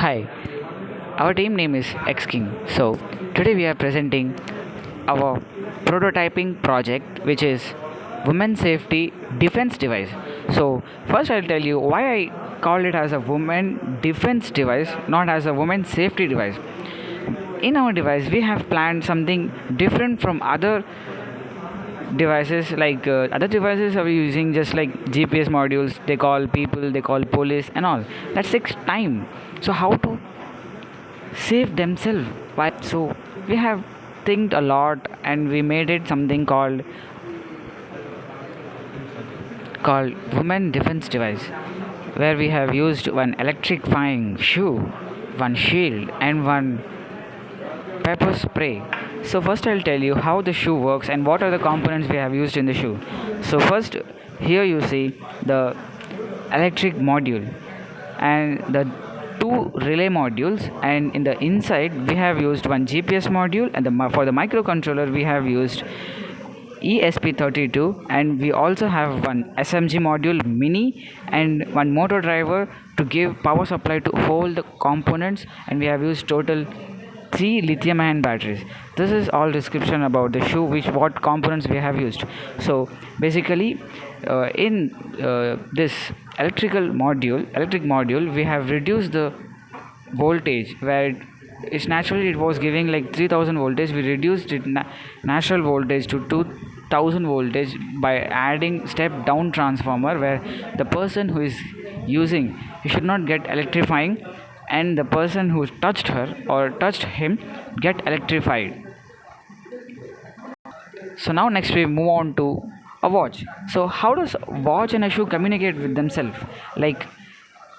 Hi, our team name is X King. So, today we are presenting our prototyping project, which is Women Safety Defense Device. So, first I'll tell you why I call it as a women defense device, not as a women safety device. In our device, we have planned something different from other devices. Like other devices are using just like GPS modules. They call people, they call police, and all. That takes time. So, how to save themselves? Why? So we have think a lot, and we made it something called women defense device, where we have used one electrifying shoe, one shield, and one pepper spray. So first I'll tell you how the shoe works and what are the components we have used in the shoe. So first, here you see the electric module and the two relay modules, and in the inside we have used one GPS module, and for the microcontroller we have used ESP32, and we also have one SMG module mini and one motor driver to give power supply to hold the components, and we have used total three lithium ion batteries. This is all description about the shoe, which what components we have used. So basically, in this electric module, we have reduced the voltage where it's naturally it was giving like 3000 voltage. We reduced it natural voltage to 2000 voltage by adding step down transformer, where the person who is using, he should not get electrifying, and the person who touched her or touched him get electrified. So now next we move on to a watch. So how does watch and a shoe communicate with themselves? Like,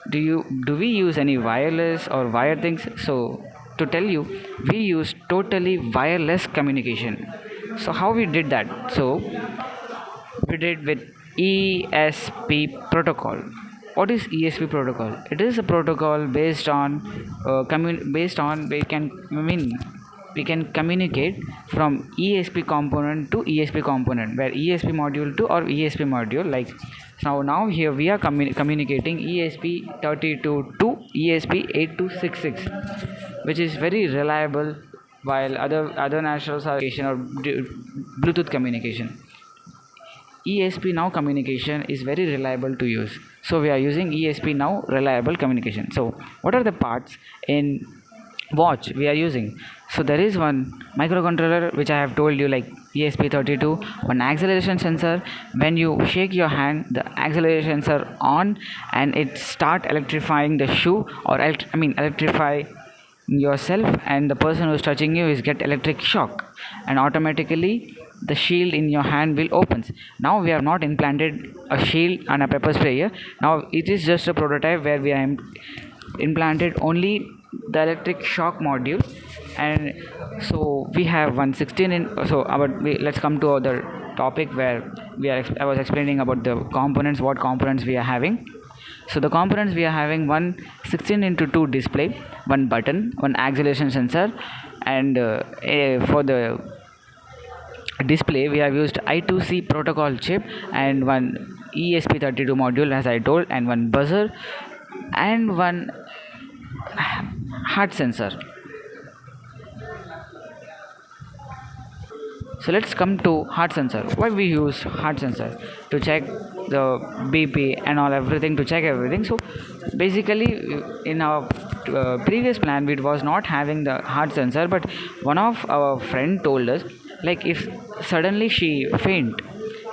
do we use any wireless or wire things? So to tell you, we use totally wireless communication. So how we did that? So we did with ESP protocol. What is ESP protocol? It is a protocol based on based on we can communicate from ESP component to ESP component, where ESP module to or ESP module. Like now here we are communicating ESP32 to ESP8266, which is very reliable, while other nationals are or Bluetooth communication. ESP now communication is very reliable to use. So we are using ESP now reliable communication. So what are the parts in watch we are using? So there is one microcontroller which I have told you, like ESP32, one acceleration sensor. When you shake your hand, the acceleration sensor on, and it start electrifying the shoe, or electrify yourself, and the person who is touching you is get electric shock, and automatically the shield in your hand will opens. Now we have not implanted a shield and a pepper spray here. Now it is just a prototype where we are implanted only the electric shock module. And so we have 116 in. So let's come to other topic where I was explaining about the components, what components we are having. So the components we are having: one 16 into 2 display, one button, one acceleration sensor, and for the display we have used I2C protocol chip, and one ESP32 module as I told, and one buzzer, and one heart sensor. So let's come to heart sensor. Why we use heart sensor? To check the BP and all, everything, to check everything. So basically, in our previous plan we was not having the heart sensor, but one of our friend told us, like, if suddenly she faint,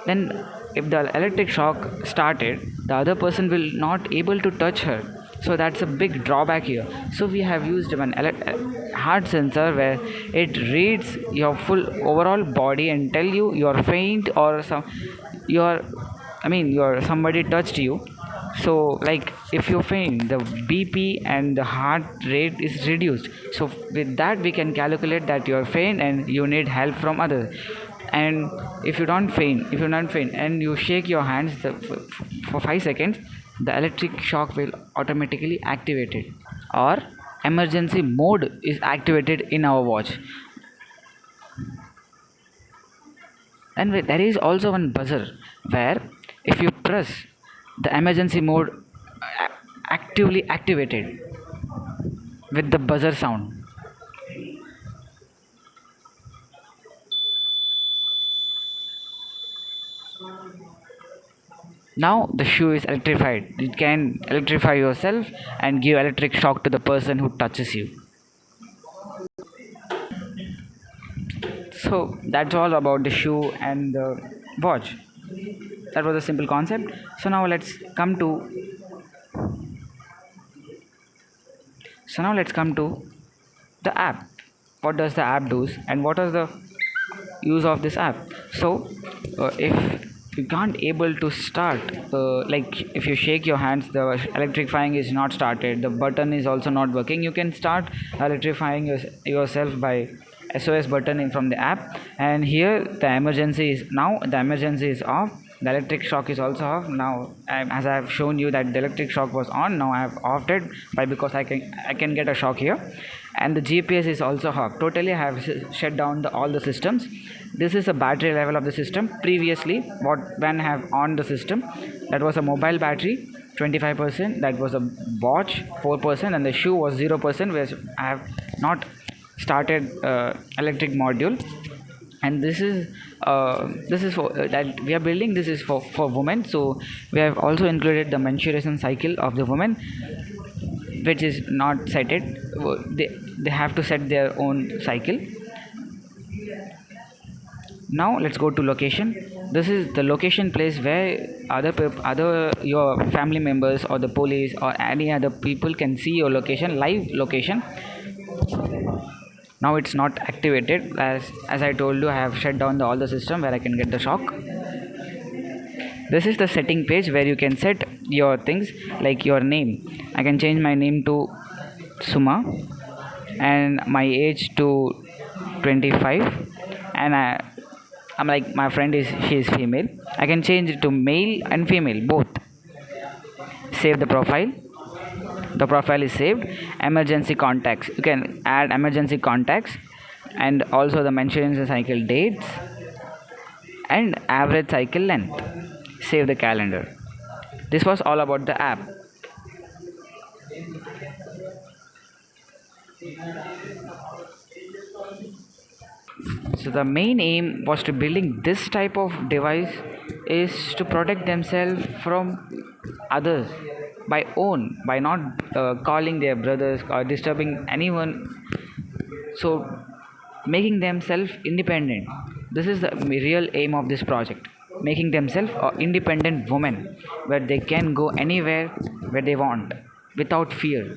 then if the electric shock started, the other person will not able to touch her. So that's a big drawback here. So we have used one heart sensor, where it reads your full overall body and tell you you're faint, or you're your somebody touched you. So like if you faint, the BP and the heart rate is reduced. So with that we can calculate that you're faint and you need help from others. And if you don't faint and you shake your hands for 5 seconds, the electric shock will automatically activate it, or emergency mode is activated in our watch. And there is also one buzzer, where if you press, the emergency mode actively activated. with the buzzer sound. Now the shoe is electrified. You can electrify yourself and give electric shock to the person who touches you. So that's all about the shoe and the watch. That was a simple concept. So now let's come to the app. What does the app do and what is the use of this app? So if you can't able to start, like if you shake your hands, the electrifying is not started, the button is also not working, you can start electrifying yourself by SOS button in from the app. And here the emergency is off, the electric shock is also off now. As I have shown you that the electric shock was on, now I have offed it by because I can get a shock here. And the GPS is also off totally. I have shut down all the systems. This is the battery level of the system. Previously, when I have on the system, that was a mobile battery 25%, that was a watch 4%, and the shoe was 0%, where I have not started electric module. And this is for that we are building. This is for women, so we have also included the menstruation cycle of the woman, which is not set it. They have to set their own cycle. Now let's go to location. This is the location place where other your family members or the police or any other people can see your location, live location. Now it's not activated, as I told you, I have shut down all the system where I can get the shock. This is the setting page where you can set your things, like your name. I can change my name to Suma, and my age to 25. And I'm like, my friend is she is female, I can change it to male and female both. Save the profile. The profile is saved. Emergency contacts, you can add emergency contacts, and also the mention cycle dates and average cycle length. Save the calendar. This was all about the app. So the main aim was to building this type of device is to protect themselves from others by not calling their brothers or disturbing anyone. So making themselves independent. This is the real aim of this project. Making themselves independent women where they can go anywhere where they want without fear.